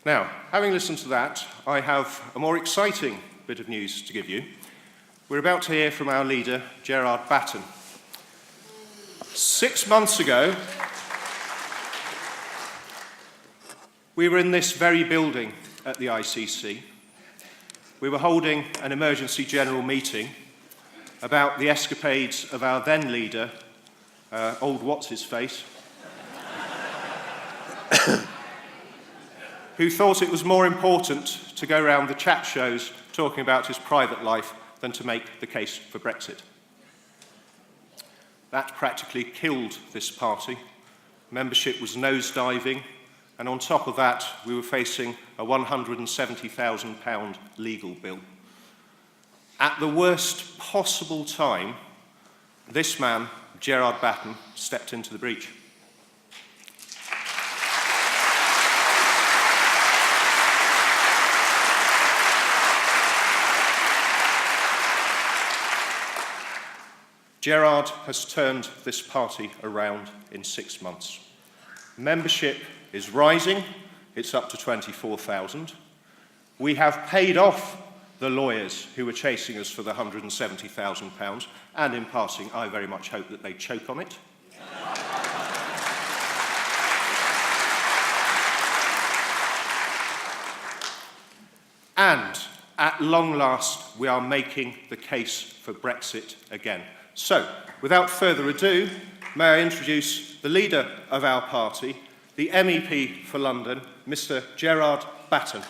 Now, having listened to that, I have a more exciting bit of news to give you. We're about to hear from our leader, Gerard Batten. 6 months ago, we were in this very building at the ICC. We were holding an emergency general meeting about the escapades of our then leader, old what's-his-face, who thought it was more important to go around the chat shows talking about his private life than to make the case for Brexit. That practically killed this party. Membership was nosediving, and on top of that, we were facing a £170,000 legal bill. At the worst possible time, this man, Gerard Batten, stepped into the breach. Gerard has turned this party around in 6 months. Membership is rising. It's up to 24,000. We have paid off the lawyers who were chasing us for the £170,000, and in passing, I very much hope that they choke on it. And at long last, we are making the case for Brexit again. So, without further ado, may I introduce the leader of our party, the MEP for London, Mr. Gerard Batten.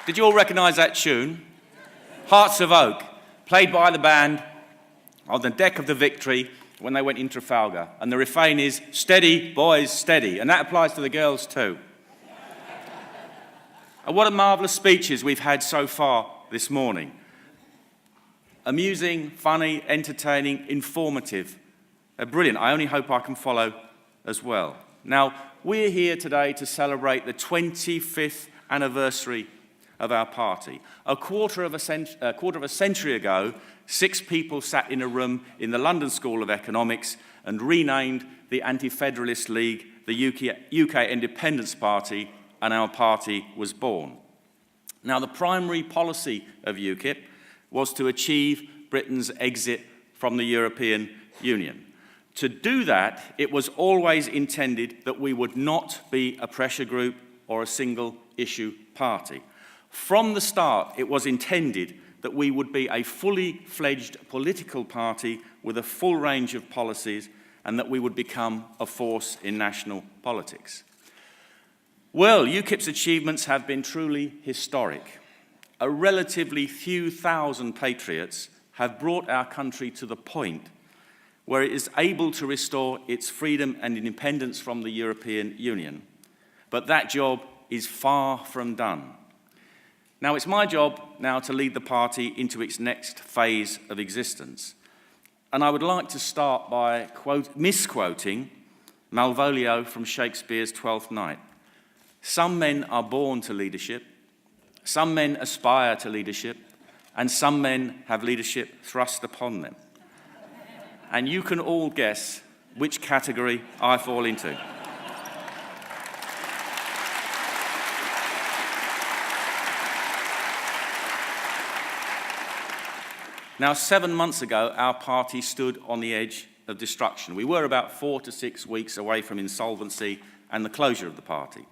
Did you all recognise that tune? Hearts of Oak, played by the band on the deck of the Victory when they went in Trafalgar. And the refrain is, "Steady, boys, steady." And that applies to the girls too. And what a marvellous speeches we've had so far this morning. Amusing, funny, entertaining, informative. They're brilliant. I only hope I can follow as well. Now, we're here today to celebrate the 25th anniversary of our party. A quarter of a century ago, 6 people sat in a room in the London School of Economics and renamed the Anti-Federalist League the UK Independence Party, and our party was born. Now, the primary policy of UKIP was to achieve Britain's exit from the European Union. To do that, it was always intended that we would not be a pressure group or a single-issue party. From the start, it was intended that we would be a fully fledged political party with a full range of policies, and that we would become a force in national politics. Well, UKIP's achievements have been truly historic. A relatively few thousand patriots have brought our country to the point where it is able to restore its freedom and independence from the European Union. But that job is far from done. Now, it's my job now to lead the party into its next phase of existence. And I would like to start by misquoting Malvolio from Shakespeare's Twelfth Night. Some men are born to leadership, some men aspire to leadership, and some men have leadership thrust upon them. And you can all guess which category I fall into. Now, 7 months ago, our party stood on the edge of destruction. We were about 4 to 6 weeks away from insolvency and the closure of the party.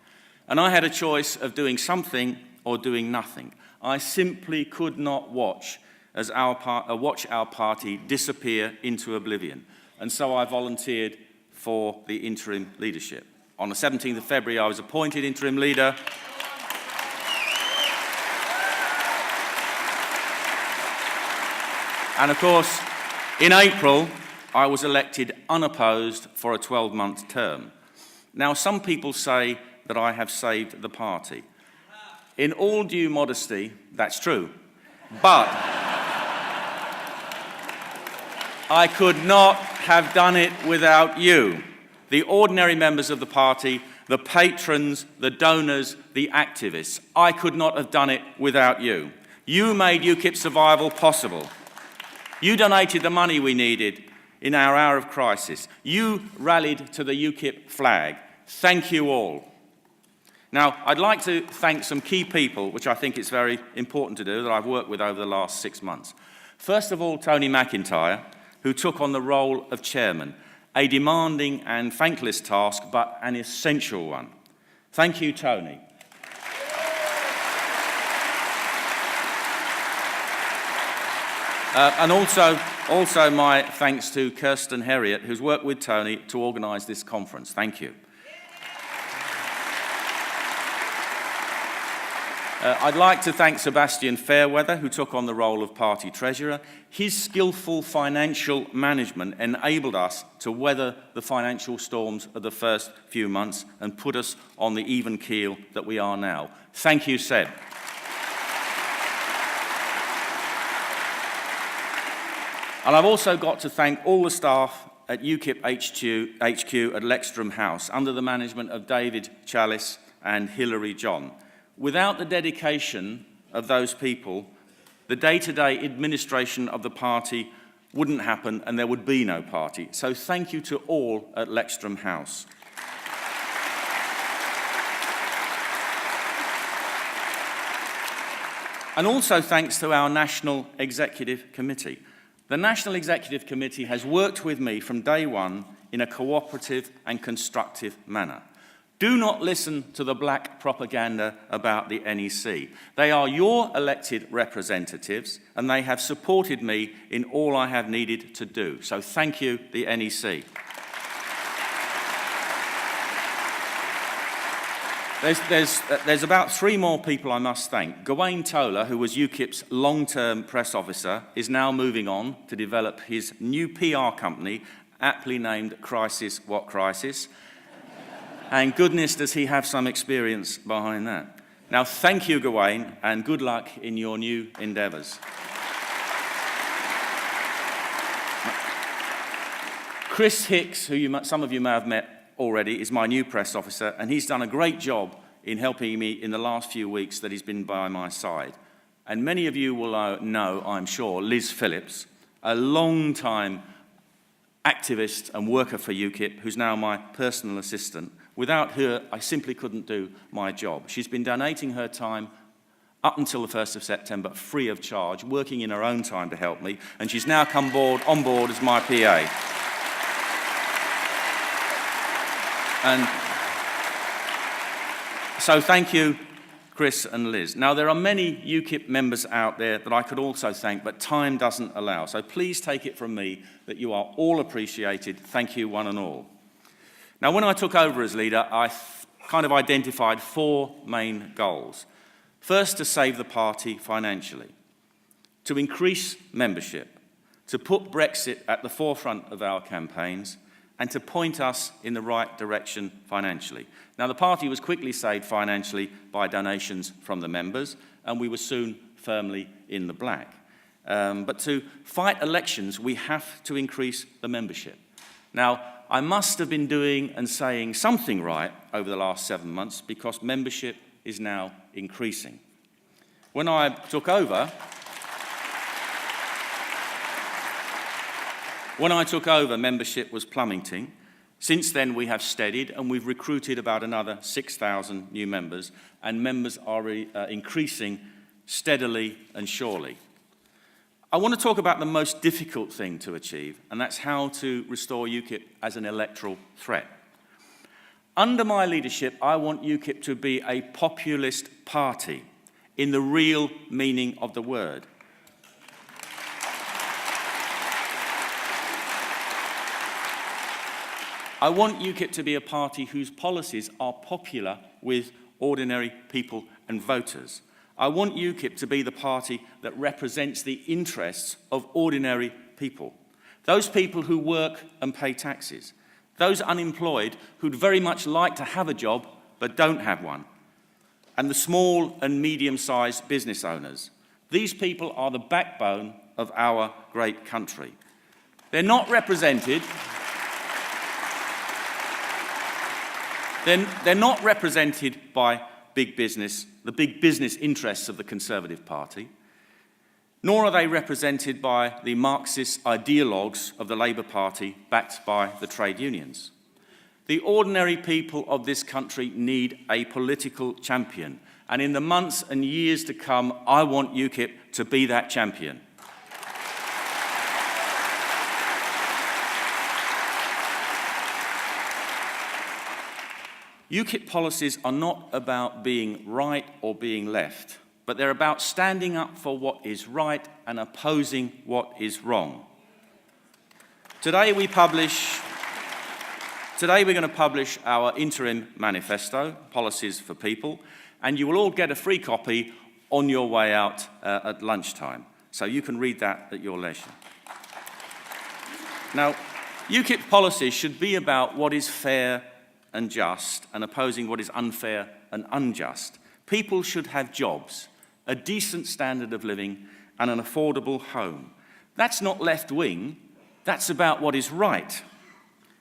And I had a choice of doing something or doing nothing. I simply could not watch our party disappear into oblivion. And so I volunteered for the interim leadership. On the 17th of February, I was appointed interim leader. And of course, in April, I was elected unopposed for a 12-month term. Now, some people say that I have saved the party. in all due modesty, that's true. But I could not have done it without you, the ordinary members of the party, the patrons, the donors, the activists. I could not have done it without you. You made UKIP's survival possible. You donated the money we needed in our hour of crisis. You rallied to the UKIP flag. Thank you all. Now, I'd like to thank some key people, which I think it's very important to do, that I've worked with over the last 6 months. First of all, Tony McIntyre, who took on the role of chairman, a demanding and thankless task, but an essential one. Thank you, Tony. And also my thanks to Kirsten Herriot, who's worked with Tony to organise this conference. Thank you. I'd like to thank Sebastian Fairweather, who took on the role of party treasurer. His skillful financial management enabled us to weather the financial storms of the first few months and put us on the even keel that we are now. Thank you, Seb. And I've also got to thank all the staff at UKIP HQ at Lexstrom House, under the management of David Chalice and Hilary John. Without the dedication of those people, the day-to-day administration of the party wouldn't happen and there would be no party. So thank you to all at Lexstrom House. And also thanks to our National Executive Committee. The National Executive Committee has worked with me from day one in a cooperative and constructive manner. Do not listen to the black propaganda about the NEC. They are your elected representatives, and they have supported me in all I have needed to do. So thank you, the NEC. There's about 3 more people I must thank. Gawain Toler, who was UKIP's long-term press officer, is now moving on to develop his new PR company, aptly named Crisis What Crisis. And goodness, does he have some experience behind that. Now, thank you, Gawain, and good luck in your new endeavours. Chris Hicks, who some of you may have met already, is my new press officer, and he's done a great job in helping me in the last few weeks that he's been by my side. And many of you will know, I'm sure, Liz Phillips, a long-time activist and worker for UKIP, who's now my personal assistant. Without her, I simply couldn't do my job. She's been donating her time up until the 1st of September, free of charge, working in her own time to help me, and she's now come on board as my PA. And so thank you, Chris and Liz. Now, there are many UKIP members out there that I could also thank, but time doesn't allow. So please take it from me that you are all appreciated. Thank you, one and all. Now, when I took over as leader, I kind of identified 4 main goals. First, to save the party financially, to increase membership, to put Brexit at the forefront of our campaigns, and to point us in the right direction financially. Now, the party was quickly saved financially by donations from the members, and we were soon firmly in the black. But to fight elections, we have to increase the membership. Now, I must have been doing and saying something right over the last 7 months, because membership is now increasing. When I took over, membership was plummeting. Since then, we have steadied, and we've recruited about another 6,000 new members, and members are increasing steadily and surely. I want to talk about the most difficult thing to achieve, and that's how to restore UKIP as an electoral threat. Under my leadership, I want UKIP to be a populist party in the real meaning of the word. I want UKIP to be a party whose policies are popular with ordinary people and voters. I want UKIP to be the party that represents the interests of ordinary people. Those people who work and pay taxes. Those unemployed who'd very much like to have a job but don't have one. and the small and medium-sized business owners. These people are the backbone of our great country. They're not represented. They're not represented by big business, the big business interests of the Conservative Party, nor are they represented by the Marxist ideologues of the Labour Party backed by the trade unions. The ordinary people of this country need a political champion, and in the months and years to come, I want UKIP to be that champion. UKIP policies are not about being right or being left, but they're about standing up for what is right and opposing what is wrong. Today we're going to publish our interim manifesto, Policies for People, and you will all get a free copy on your way out at lunchtime, so you can read that at your leisure. Now, UKIP policies should be about what is fair and just, and opposing what is unfair and unjust. People should have jobs, a decent standard of living, and an affordable home. That's not left-wing, that's about what is right.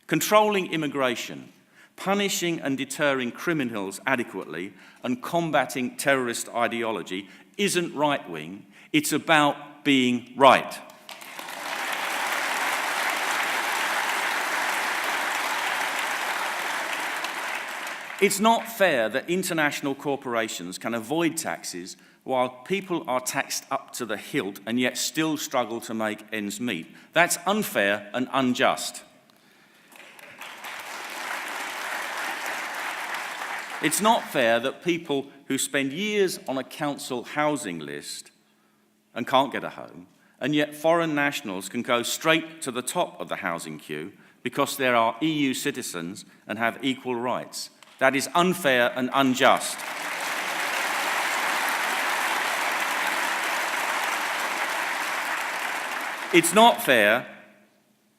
Controlling immigration, punishing and deterring criminals adequately, and combating terrorist ideology isn't right-wing, it's about being right. It's not fair that international corporations can avoid taxes while people are taxed up to the hilt and yet still struggle to make ends meet. That's unfair and unjust. It's not fair that people who spend years on a council housing list and can't get a home, and yet foreign nationals can go straight to the top of the housing queue because they are EU citizens and have equal rights. That is unfair and unjust. It's not fair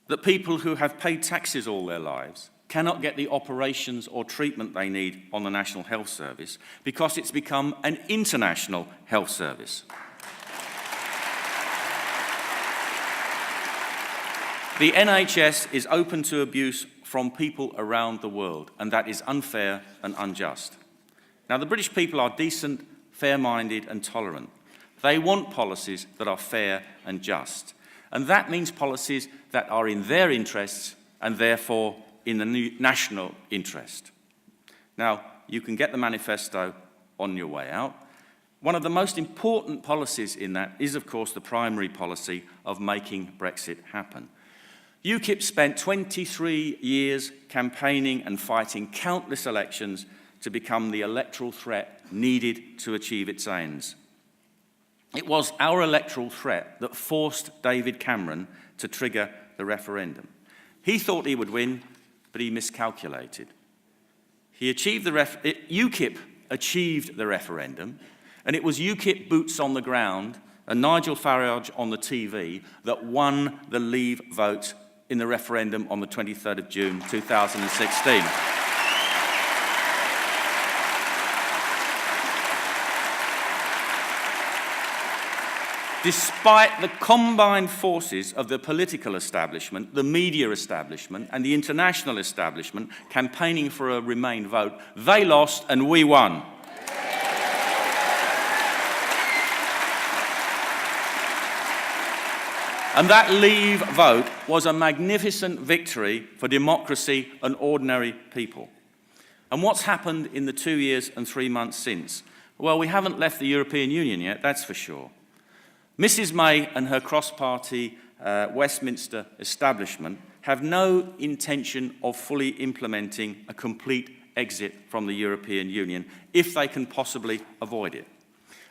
that people who have paid taxes all their lives cannot get the operations or treatment they need on the National Health Service because it's become an international health service. The NHS is open to abuse from people around the world, and that is unfair and unjust. Now, the British people are decent, fair-minded and tolerant. They want policies that are fair and just, and that means policies that are in their interests and therefore in the national interest. Now, you can get the manifesto on your way out. One of the most important policies in that is, of course, the primary policy of making Brexit happen. UKIP spent 23 years campaigning and fighting countless elections to become the electoral threat needed to achieve its aims. It was our electoral threat that forced David Cameron to trigger the referendum. He thought he would win, but he miscalculated. UKIP achieved the referendum, and it was UKIP boots on the ground and Nigel Farage on the TV that won the Leave vote in the referendum on the 23rd of June 2016. Despite the combined forces of the political establishment, the media establishment, and the international establishment campaigning for a Remain vote, they lost and we won. And that Leave vote was a magnificent victory for democracy and ordinary people. And what's happened in the 2 years and 3 months since? Well, we haven't left the European Union yet, that's for sure. Mrs May and her cross-party Westminster establishment have no intention of fully implementing a complete exit from the European Union if they can possibly avoid it.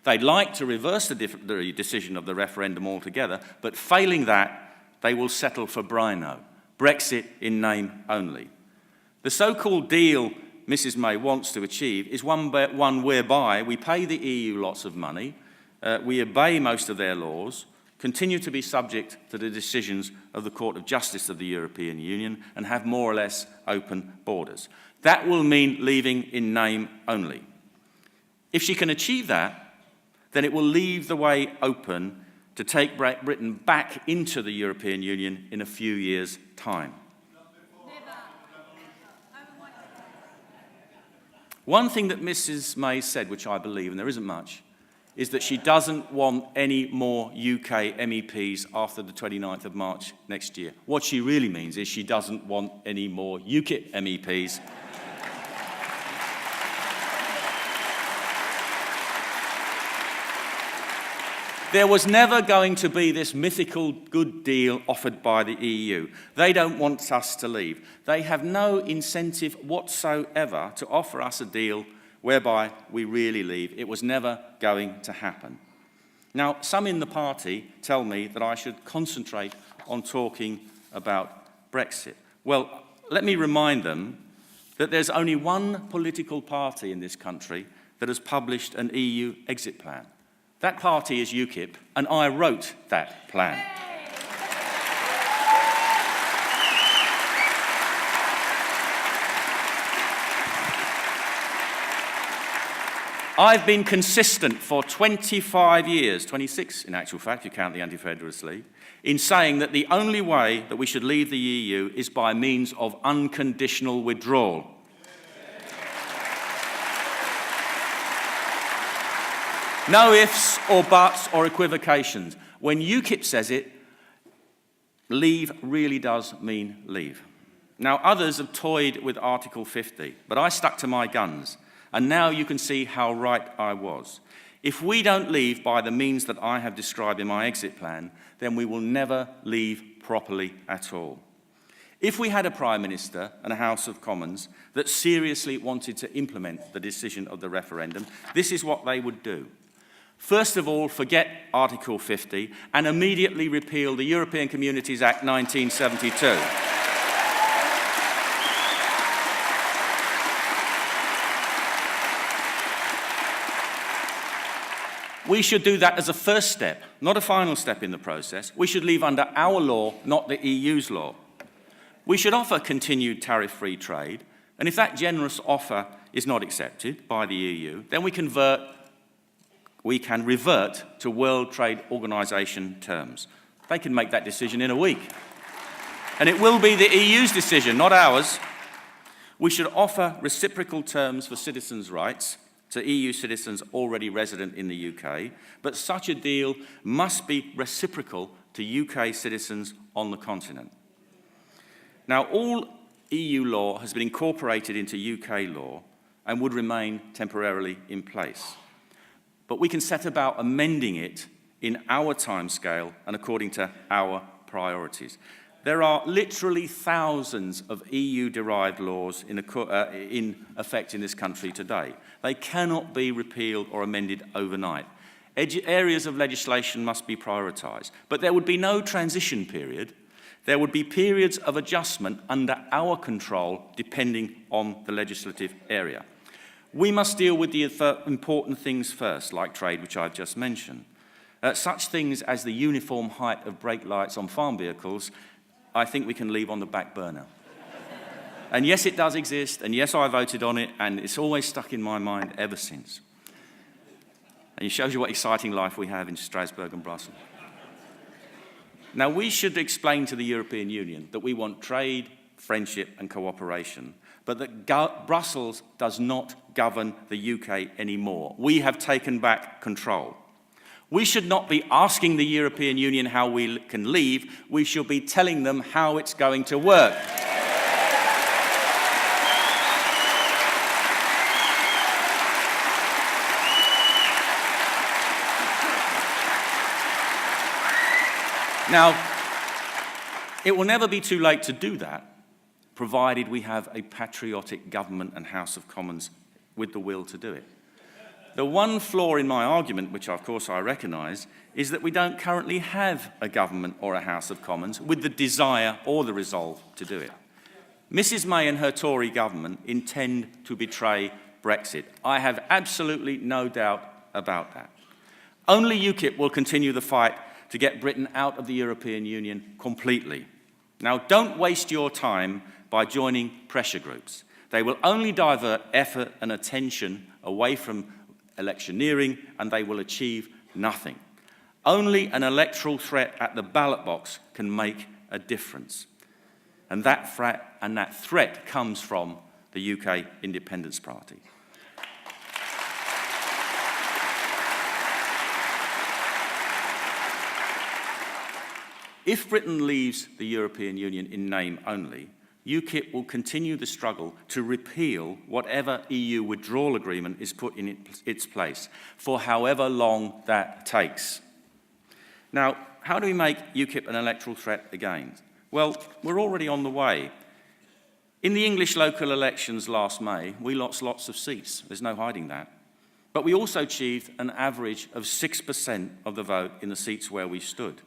They'd like to reverse the decision of the referendum altogether, but failing that, they will settle for Brino, Brexit in name only. The so-called deal Mrs May wants to achieve is one whereby we pay the EU lots of money, we obey most of their laws, continue to be subject to the decisions of the Court of Justice of the European Union, and have more or less open borders. That will mean leaving in name only. If she can achieve that, then it will leave the way open to take Britain back into the European Union in a few years' time. One thing that Mrs May said, which I believe, and there isn't much, is that she doesn't want any more UK MEPs after the 29th of March next year. What she really means is she doesn't want any more UKIP MEPs. There was never going to be this mythical good deal offered by the EU. They don't want us to leave. They have no incentive whatsoever to offer us a deal whereby we really leave. It was never going to happen. Now, some in the party tell me that I should concentrate on talking about Brexit. Well, let me remind them that there's only one political party in this country that has published an EU exit plan. That party is UKIP, and I wrote that plan. I've been consistent for 25 years, 26 in actual fact, if you count the Anti-Federalist League, in saying that the only way that we should leave the EU is by means of unconditional withdrawal. No ifs or buts or equivocations. When UKIP says it, leave really does mean leave. Now, others have toyed with Article 50, but I stuck to my guns, and now you can see how right I was. If we don't leave by the means that I have described in my exit plan, then we will never leave properly at all. If we had a Prime Minister and a House of Commons that seriously wanted to implement the decision of the referendum, this is what they would do. First of all, forget Article 50 and immediately repeal the European Communities Act 1972. We should do that as a first step, not a final step in the process. We should leave under our law, not the EU's law. We should offer continued tariff-free trade, and if that generous offer is not accepted by the EU, then we can revert to World Trade Organization terms. They can make that decision in a week. And it will be the EU's decision, not ours. We should offer reciprocal terms for citizens' rights to EU citizens already resident in the UK, but such a deal must be reciprocal to UK citizens on the continent. Now, all EU law has been incorporated into UK law and would remain temporarily in place. But we can set about amending it in our timescale and according to our priorities. There are literally thousands of EU-derived laws in effect in this country today. They cannot be repealed or amended overnight. Areas of legislation must be prioritised. But there would be no transition period. There would be periods of adjustment under our control depending on the legislative area. We must deal with the important things first, like trade, which I've just mentioned. Such things as the uniform height of brake lights on farm vehicles, I think we can leave on the back burner. And yes, it does exist, and yes, I voted on it, and it's always stuck in my mind ever since. And it shows you what exciting life we have in Strasbourg and Brussels. Now, we should explain to the European Union that we want trade, friendship and cooperation, but that Brussels does not govern the UK anymore. We have taken back control. We should not be asking the European Union how we can leave. We should be telling them how it's going to work. Now, it will never be too late to do that, provided we have a patriotic government and House of Commons with the will to do it. The one flaw in my argument, which of course I recognise, is that we don't currently have a government or a House of Commons with the desire or the resolve to do it. Mrs May and her Tory government intend to betray Brexit. I have absolutely no doubt about that. Only UKIP will continue the fight to get Britain out of the European Union completely. Now, don't waste your time by joining pressure groups. They will only divert effort and attention away from electioneering, and they will achieve nothing. Only an electoral threat at the ballot box can make a difference. And that threat comes from the UK Independence Party. If Britain leaves the European Union in name only, UKIP will continue the struggle to repeal whatever EU withdrawal agreement is put in its place, for however long that takes. Now, how do we make UKIP an electoral threat again? Well, we're already on the way. In the English local elections last May, we lost lots of seats. There's no hiding that. But we also achieved an average of 6% of the vote in the seats where we stood.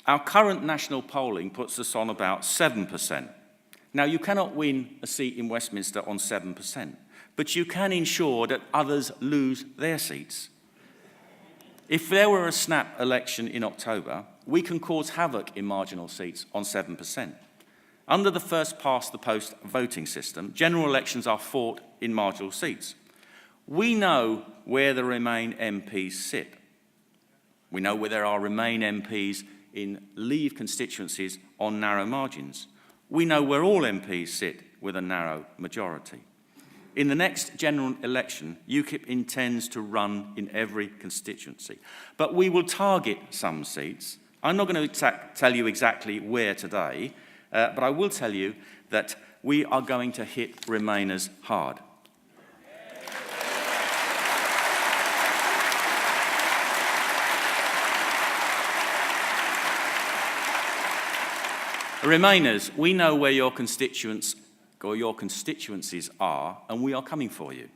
Our current national polling puts us on about 7%. Now, you cannot win a seat in Westminster on 7%, but you can ensure that others lose their seats. If there were a snap election in October, we can cause havoc in marginal seats on 7%. Under the first-past-the-post voting system, general elections are fought in marginal seats. We know where the Remain MPs sit. We know where there are Remain MPs in Leave constituencies on narrow margins. We know where all MPs sit with a narrow majority. In the next general election, UKIP intends to run in every constituency. But we will target some seats. I'm not going to tell you exactly where today, but I will tell you that we are going to hit Remainers hard. Remainers, we know where your constituents or your constituencies are, and we are coming for you.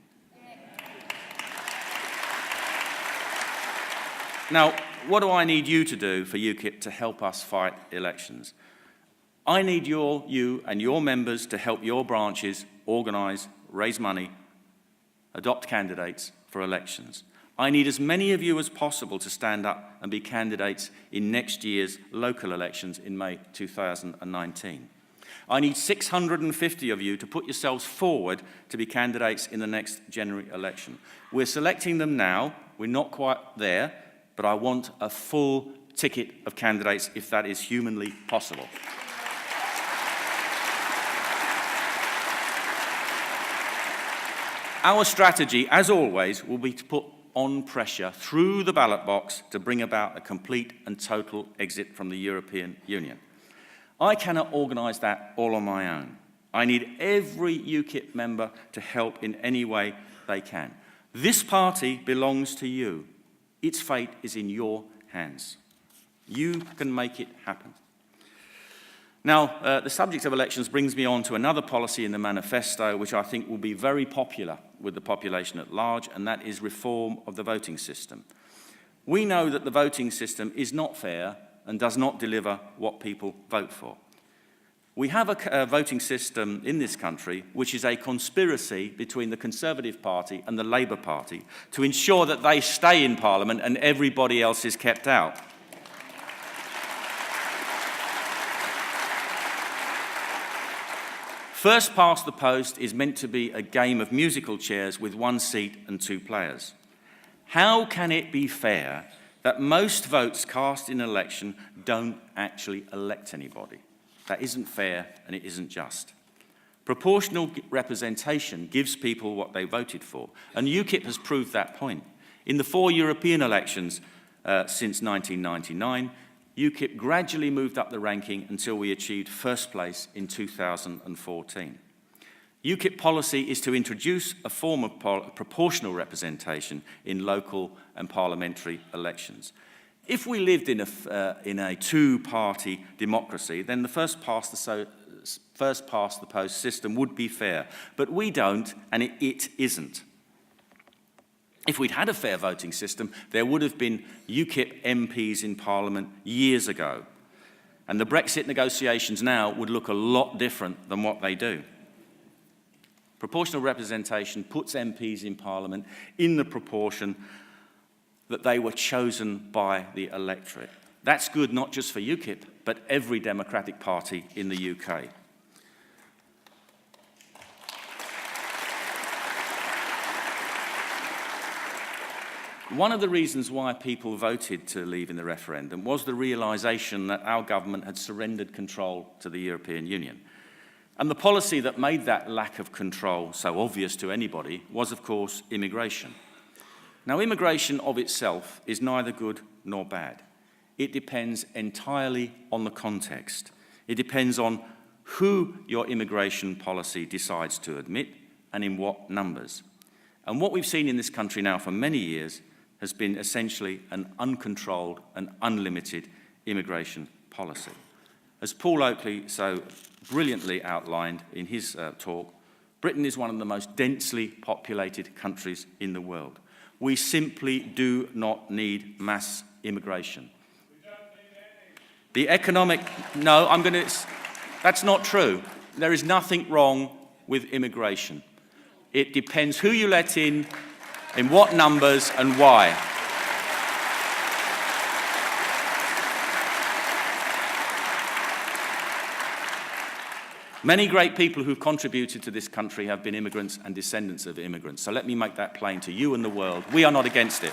Now, what do I need you to do for UKIP to help us fight elections? I need you and your members to help your branches organise, raise money, adopt candidates for elections. I need as many of you as possible to stand up and be candidates in next year's local elections in May 2019. I need 650 of you to put yourselves forward to be candidates in the next general election. We're selecting them now. We're not quite there, but I want a full ticket of candidates if that is humanly possible. Our strategy, as always, will be to put on pressure through the ballot box to bring about a complete and total exit from the European Union. I cannot organise that all on my own. I need every UKIP member to help in any way they can. This party belongs to you. Its fate is in your hands. You can make it happen. Now, the subject of elections brings me on to another policy in the manifesto which I think will be very popular with the population at large, and that is reform of the voting system. We know that the voting system is not fair and does not deliver what people vote for. We have a voting system in this country which is a conspiracy between the Conservative Party and the Labour Party to ensure that they stay in Parliament and everybody else is kept out. First past the post is meant to be a game of musical chairs with one seat and two players. How can it be fair that most votes cast in an election don't actually elect anybody? That isn't fair and it isn't just. Proportional representation gives people what they voted for, and UKIP has proved that point. In the 4 European elections since 1999, UKIP gradually moved up the ranking until we achieved first place in 2014. UKIP policy is to introduce a form of proportional representation in local and parliamentary elections. If we lived in a two-party democracy, then the first past the post system would be fair, but we don't, and it isn't. If we'd had a fair voting system, there would have been UKIP MPs in Parliament years ago. And the Brexit negotiations now would look a lot different than what they do. Proportional representation puts MPs in Parliament in the proportion that they were chosen by the electorate. That's good not just for UKIP, but every democratic party in the UK. One of the reasons why people voted to leave in the referendum was the realisation that our government had surrendered control to the European Union. And the policy that made that lack of control so obvious to anybody was, of course, immigration. Now, immigration of itself is neither good nor bad. It depends entirely on the context. It depends on who your immigration policy decides to admit and in what numbers. And what we've seen in this country now for many years has been essentially an uncontrolled and unlimited immigration policy. As Paul Oakley so brilliantly outlined in his talk, Britain is one of the most densely populated countries in the world. We simply do not need mass immigration. The economic, no, that's not true. There is nothing wrong with immigration. It depends who you let in what numbers and why. Many great people who've contributed to this country have been immigrants and descendants of immigrants. So let me make that plain to you and the world. We are not against it.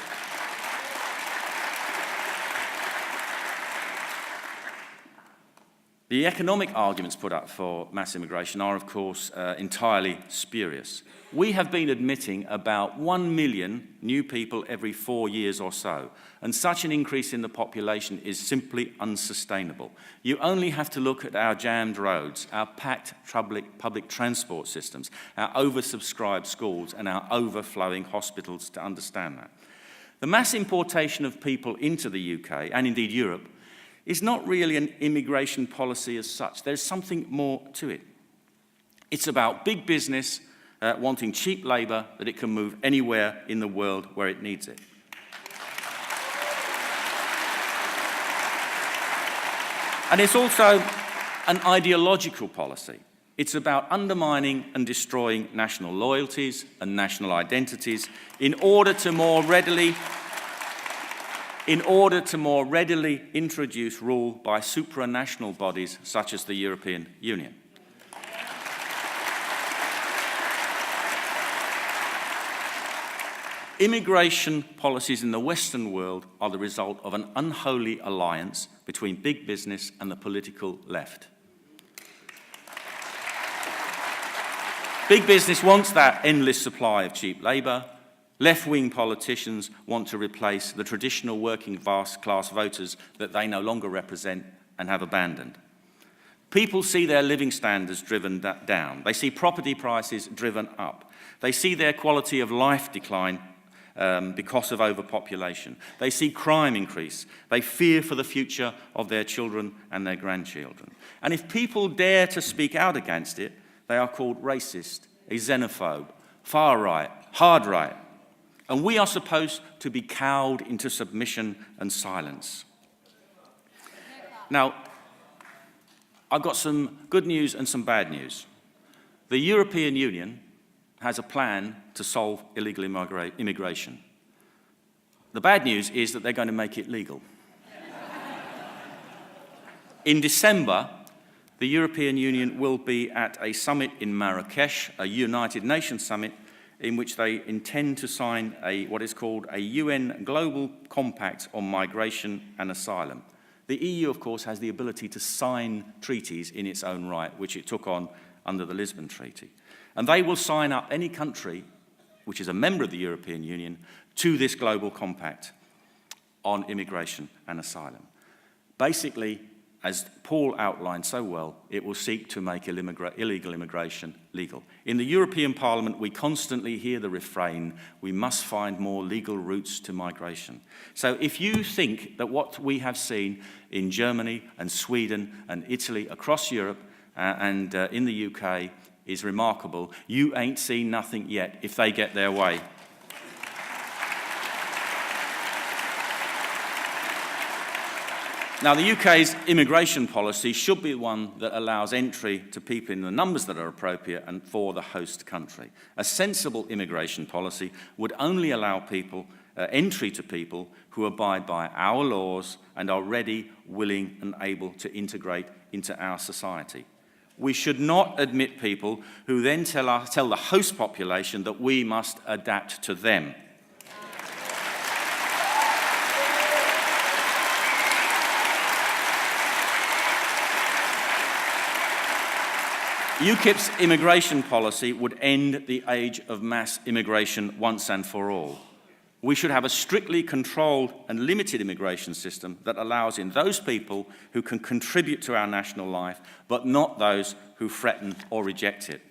The economic arguments put up for mass immigration are, of course, entirely spurious. We have been admitting about 1 million new people every 4 years or so, and such an increase in the population is simply unsustainable. You only have to look at our jammed roads, our packed public transport systems, our oversubscribed schools, and our overflowing hospitals to understand that. The mass importation of people into the UK, and indeed Europe, is not really an immigration policy as such. There's something more to it. It's about big business wanting cheap labour that it can move anywhere in the world where it needs it. And it's also an ideological policy. It's about undermining and destroying national loyalties and national identities in order to more readily introduce rule by supranational bodies such as the European Union. Immigration policies in the Western world are the result of an unholy alliance between big business and the political left. Big business wants that endless supply of cheap labour. Left-wing politicians want to replace the traditional working class voters that they no longer represent and have abandoned. People see their living standards driven down. They see property prices driven up. They see their quality of life decline because of overpopulation. They see crime increase. They fear for the future of their children and their grandchildren. And if people dare to speak out against it, they are called racist, a xenophobe, far right, hard right. And we are supposed to be cowed into submission and silence. Now, I've got some good news and some bad news. The European Union has a plan to solve illegal immigration. The bad news is that they're going to make it legal. In December, the European Union will be at a summit in Marrakesh, a United Nations summit, in which they intend to sign what is called a UN Global Compact on Migration and Asylum. The EU, of course, has the ability to sign treaties in its own right, which it took on under the Lisbon Treaty. And they will sign up any country which is a member of the European Union to this global compact on immigration and asylum. Basically, as Paul outlined so well, it will seek to make illegal immigration legal. In the European Parliament, we constantly hear the refrain, we must find more legal routes to migration. So if you think that what we have seen in Germany and Sweden and Italy across Europe and in the UK is remarkable, you ain't seen nothing yet if they get their way. Now, the UK's immigration policy should be one that allows entry to people in the numbers that are appropriate and for the host country. A sensible immigration policy would only allow entry to people who abide by our laws and are ready, willing and able to integrate into our society. We should not admit people who then tell the host population that we must adapt to them. UKIP's immigration policy would end the age of mass immigration once and for all. We should have a strictly controlled and limited immigration system that allows in those people who can contribute to our national life, but not those who threaten or reject it.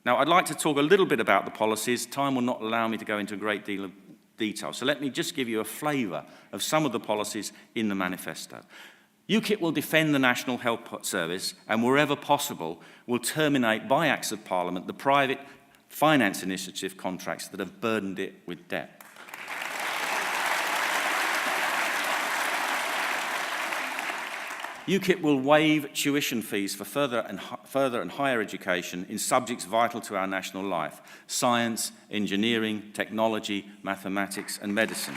Now, I'd like to talk a little bit about the policies. Time will not allow me to go into a great deal of detail, so let me just give you a flavour of some of the policies in the manifesto. UKIP will defend the National Health Service and, wherever possible, will terminate by Acts of Parliament the private finance initiative contracts that have burdened it with debt. UKIP will waive tuition fees for further and higher education in subjects vital to our national life: science, engineering, technology, mathematics and medicine.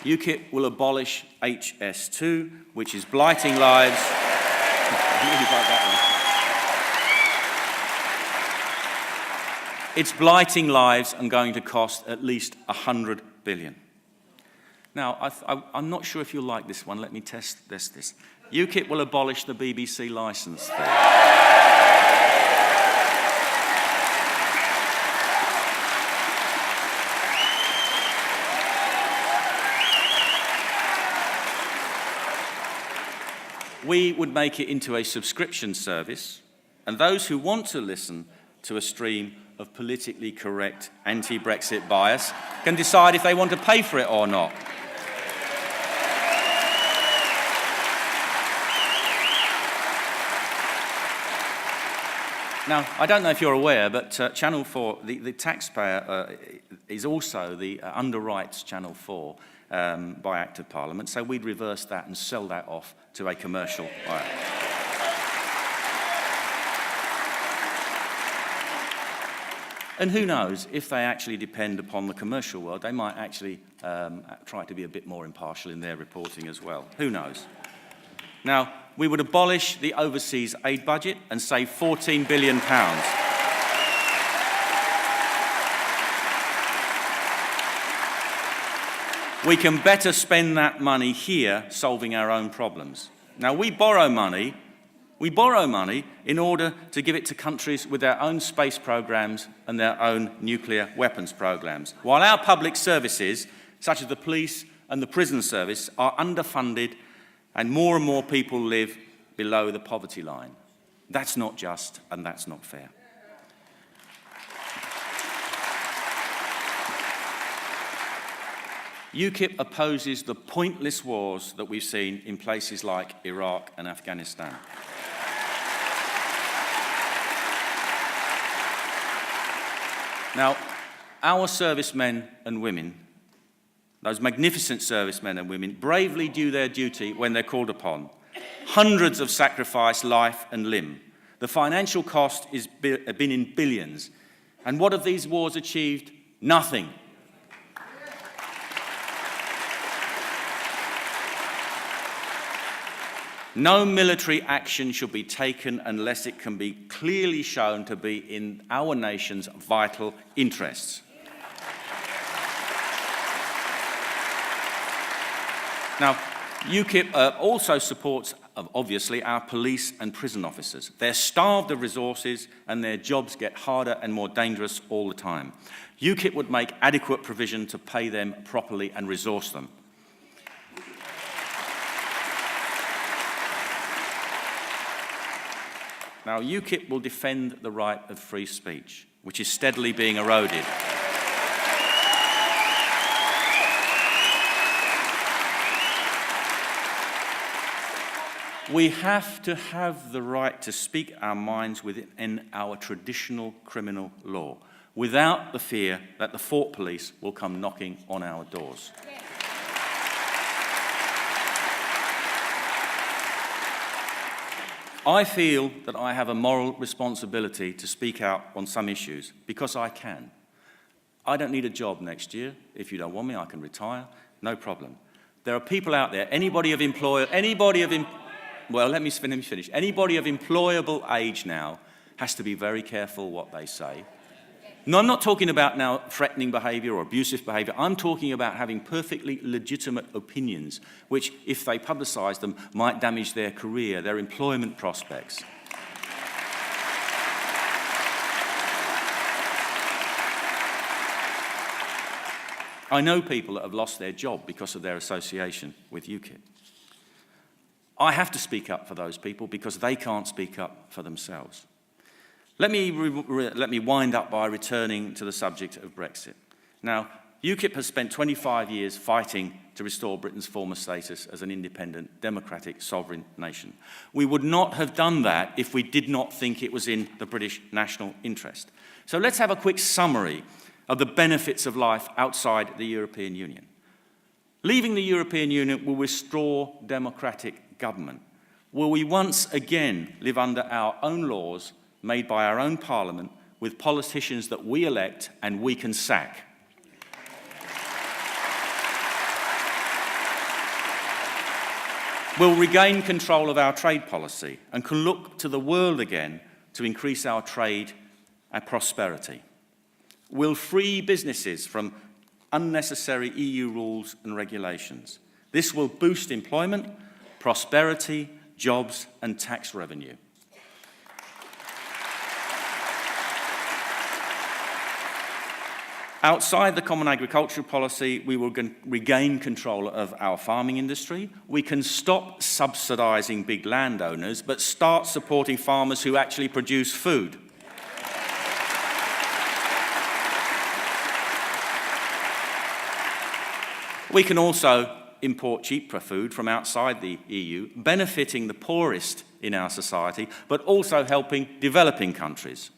UKIP will abolish HS2, which is blighting lives. It's blighting lives and going to cost at least $100 billion. Now, I'm not sure if you'll like this one. Let me test this. UKIP will abolish the BBC licence fee. We would make it into a subscription service, and those who want to listen to a stream of politically correct anti-Brexit bias can decide if they want to pay for it or not. Now, I don't know if you're aware, but Channel 4, the taxpayer is also the underwrites Channel 4 by Act of Parliament, so we'd reverse that and sell that off to a commercial buyer. And who knows, if they actually depend upon the commercial world, they might actually try to be a bit more impartial in their reporting as well. Who knows? Now, we would abolish the overseas aid budget and save £14 billion. We can better spend that money here solving our own problems. Now, we borrow money in order to give it to countries with their own space programs and their own nuclear weapons programs, while our public services, such as the police and the prison service, are underfunded and more people live below the poverty line. That's not just and that's not fair. UKIP opposes the pointless wars that we've seen in places like Iraq and Afghanistan. Now, our servicemen and women, those magnificent servicemen and women, bravely do their duty when they're called upon. Hundreds have sacrificed life and limb. The financial cost has been in billions. And what have these wars achieved? Nothing. No military action should be taken unless it can be clearly shown to be in our nation's vital interests. Now, UKIP also supports, obviously, our police and prison officers. They're starved of resources and their jobs get harder and more dangerous all the time. UKIP would make adequate provision to pay them properly and resource them. Now, UKIP will defend the right of free speech, which is steadily being eroded. We have to have the right to speak our minds within our traditional criminal law, without the fear that the thought police will come knocking on our doors. I feel that I have a moral responsibility to speak out on some issues because I can. I don't need a job next year. If you don't want me, I can retire. No problem. There are people out there, anybody of employable age now has to be very careful what they say. No, I'm not talking about now threatening behaviour or abusive behaviour. I'm talking about having perfectly legitimate opinions, which, if they publicise them, might damage their career, their employment prospects. I know people that have lost their job because of their association with UKIP. I have to speak up for those people because they can't speak up for themselves. Let me wind up by returning to the subject of Brexit. Now, UKIP has spent 25 years fighting to restore Britain's former status as an independent, democratic, sovereign nation. We would not have done that if we did not think it was in the British national interest. So let's have a quick summary of the benefits of life outside the European Union. Leaving the European Union will restore democratic government. Will we once again live under our own laws made by our own parliament with politicians that we elect and we can sack? We'll regain control of our trade policy and can look to the world again to increase our trade and prosperity. We'll free businesses from unnecessary EU rules and regulations. This will boost employment, prosperity, jobs and tax revenue. Outside the Common Agricultural Policy, we will regain control of our farming industry. We can stop subsidising big landowners, but start supporting farmers who actually produce food. We can also import cheaper food from outside the EU, benefiting the poorest in our society, but also helping developing countries.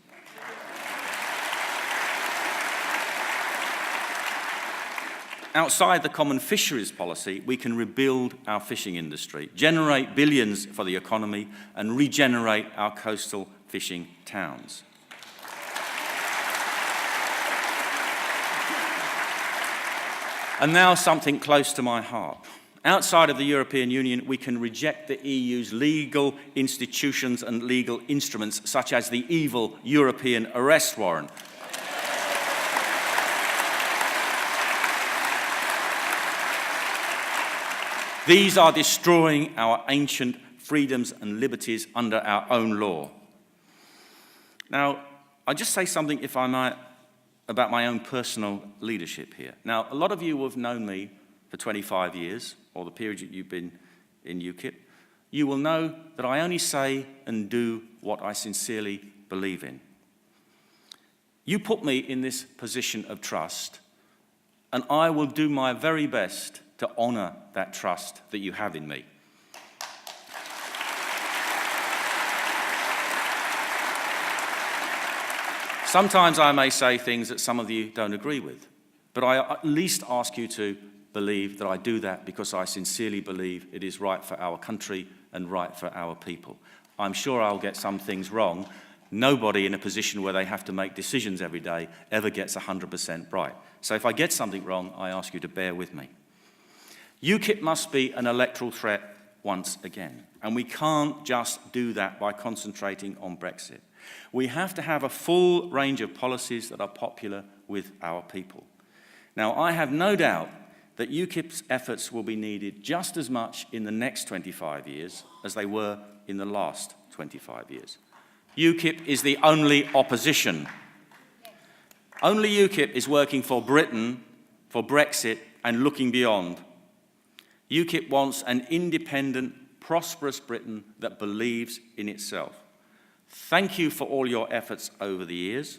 Outside the common fisheries policy, we can rebuild our fishing industry, generate billions for the economy, and regenerate our coastal fishing towns. And now something close to my heart. Outside of the European Union, we can reject the EU's legal institutions and legal instruments, such as the evil European arrest warrant. These are destroying our ancient freedoms and liberties under our own law. Now, I'll just say something, if I might, about my own personal leadership here. Now, a lot of you who have known me for 25 years, or the period that you've been in UKIP, you will know that I only say and do what I sincerely believe in. You put me in this position of trust, and I will do my very best to honour that trust that you have in me. Sometimes I may say things that some of you don't agree with, but I at least ask you to believe that I do that because I sincerely believe it is right for our country and right for our people. I'm sure I'll get some things wrong. Nobody in a position where they have to make decisions every day ever gets 100% right. So if I get something wrong, I ask you to bear with me. UKIP must be an electoral threat once again, and we can't just do that by concentrating on Brexit. We have to have a full range of policies that are popular with our people. Now, I have no doubt that UKIP's efforts will be needed just as much in the next 25 years as they were in the last 25 years. UKIP is the only opposition. Only UKIP is working for Britain, for Brexit, and looking beyond. UKIP wants an independent, prosperous Britain that believes in itself. Thank you for all your efforts over the years,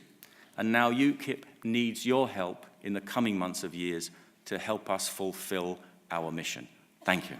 and now UKIP needs your help in the coming months of years to help us fulfil our mission. Thank you.